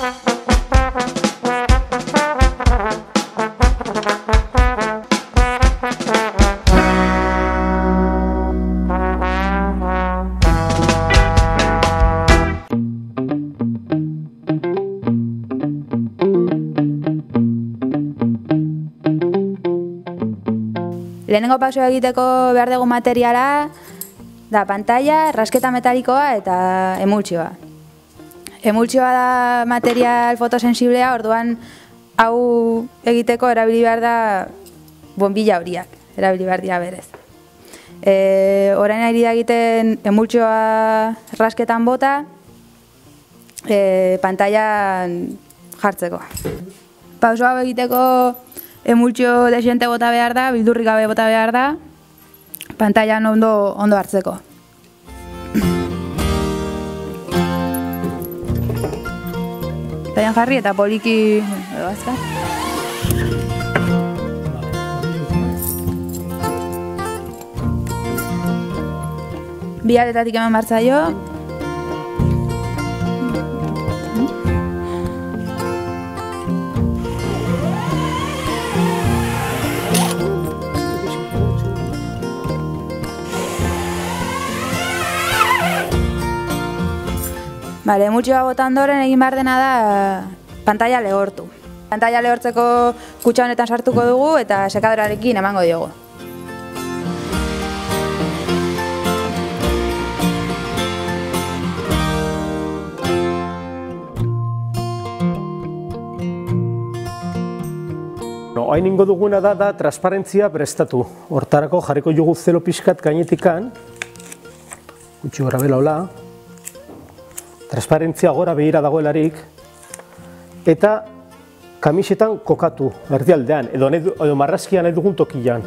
Lehenengo pausua egiteko behar dugu materiala da pantalla, rasketa metalikoa eta emultsioa. Emultsioa da material fotosensiblea, orduan hau egiteko erabili behar da bombilla horiak, erabili behar dira berez. Orain ari da egiten emultsioa rasketan bota, pantailan jartzeko. Pausua hau egiteko emultsio desiente bota behar da, bildurrik gabe bota behar da, pantailan ondo hartzeko. Pantailan jarri eta poliki edo azka. Bi aletatik eman bartzaio. Emultsioa bota ondoren egin behar dena da pantaila lehortu. Pantaila lehortzeko kutxa honetan sartuko dugu eta sekadorarekin emango diogu. Hain ingo duguna da transparentzia prestatu. Hortarako jarriko jugu zelo pixkat gainetikan, gutxi gora bela hola, transparentzia gora behira dagoelarik, eta kamisetan kokatu, erdialdean, edo marrazkian nahi dugun tokian.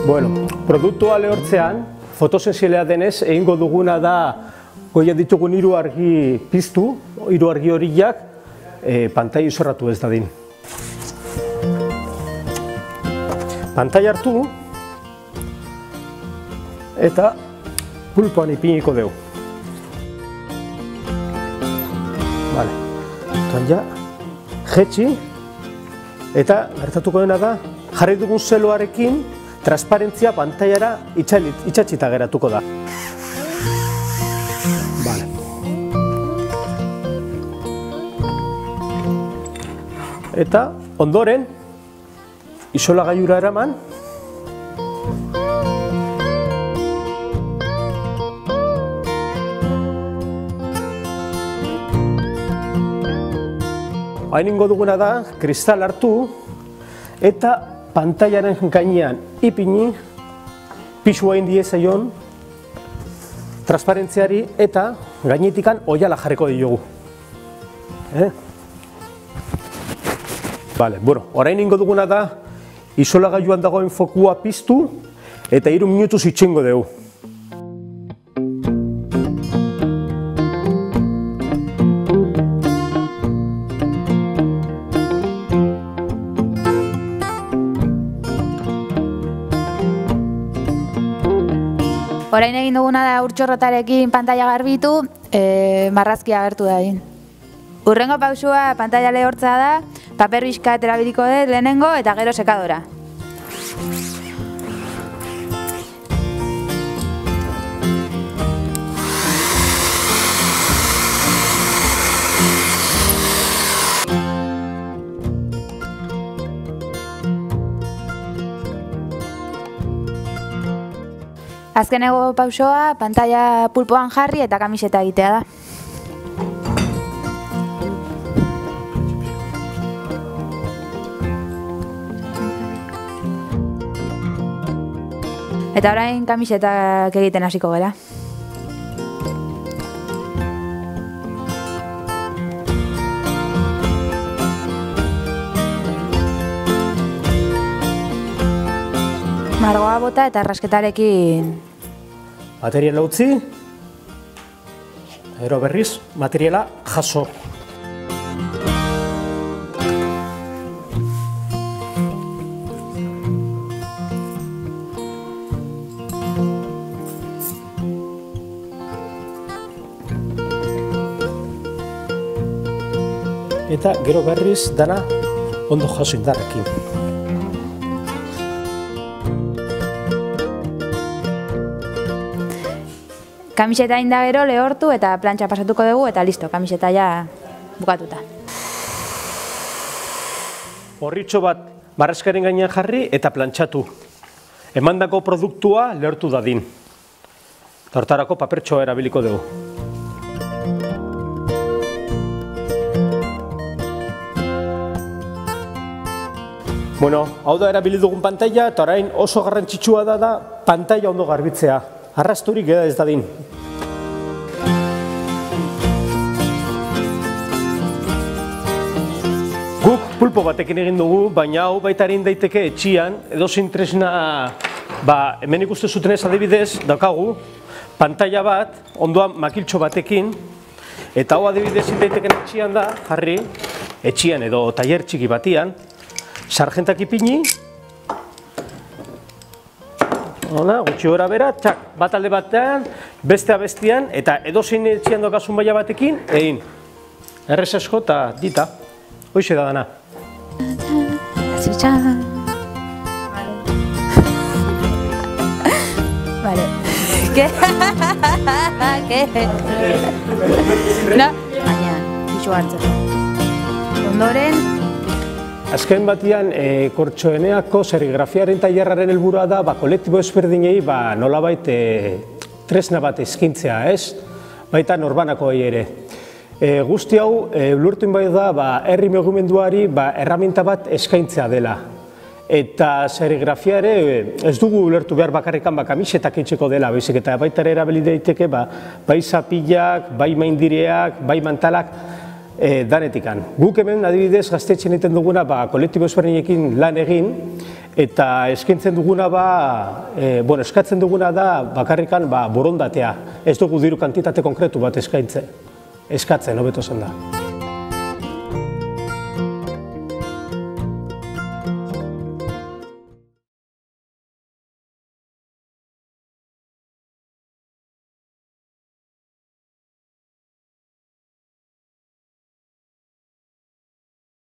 Bueno, produktua lehortzean, fotosensiblea denez, egingo duguna da, goia ditugun hiru argi piztu, hiru argi horiak, pantaila izorratu ez dadin. Pantaila hartu eta pulpoan ipiniko dugu. Pantaila jetxi eta gertatuko dena da jarri dugun zeloarekin transparentzia pantailara itxatxita geratuko da. Eta ondoren isolagailura eraman, hain ingo duguna da kristal hartu eta pantailaren gainean ipini, pisua indi ezaion transparentziari eta gainetikan oiala jarriko diogu. Orain ingo duguna da isolagailuan dagoen fokua piztu eta 3 minutuz itxengo dugu. Orain egin duguna da urtxorrotarekin pantaila garbitu, marrazkia agertu da egin. Hurrengo pausua pantaila lehortzea da, paper bizkat erabiliko dut lehenengo eta gero sekadora. Azkeneko pausoa pantaila pulpoan jarri eta kamiseta egitea da. Eta orain kamisetak egiten hasiko gara. Margoa bota eta rasketarekin materiala utzi, gero berriz materiala jaso. eta gero berriz dana ondo jaso indarrekin. Kamiseta inda gero lehortu eta plantxa pasatuko dugu eta listo, kamiseta ja bukatuta. Horritxo bat marraskaren gainean jarri eta plantxatu. Emandako produktua lehortu dadin. Hortarako papertxoa erabiliko dugu. Bueno, hau da erabili dugun pantaila eta orain oso garrantzitsua da pantaila ondo garbitzea. Arrasturik geda ez dadin. Guk pulpo batekin egin dugu, baina hau baita egin daiteke etxian, edozein tresna, hemen ikusten zutenez adibidez, daukagu, pantaila bat, ondoan makiltxo batekin, eta hau adibidez egin daiteken etxian da, jarri, etxian edo tailer txiki batian, sarjentak ipini, hola, gutxi gora bera, txak, bat alde batean, bestea bestean, eta edozein etxian daukasun baila batekin, egin. Errez asko eta dita. Hoixe da dana. Vale. ¿Qué? No? Baina, pixu hartzeko. Ondoren... Azken batian, Kortxoeneako serigrafiaren tailerraren helburua da kolektibo ezberdinei nolabait tresna bat eskintzea, ez? Baita norbanakoei ere. Guzti hau, ulertu bai da, herri mugimenduari erraminta bat eskaintzea dela. Eta serigrafia ere ez dugu ulertu behar bakarrikan kamisetak itxeko dela, baizik eta baita ere erabili daiteke bai zapillak, bai maindireak, bai mantalak, danetikan. Guk hemen adibidez gaztetxen egiten duguna kolektibo ezberdinekin lan egin, eta eskaintzen duguna eskatzen duguna da bakarrikan borondatea. Ez dugu diru kantitate konkretu bat eskatzen, hobeto esan da.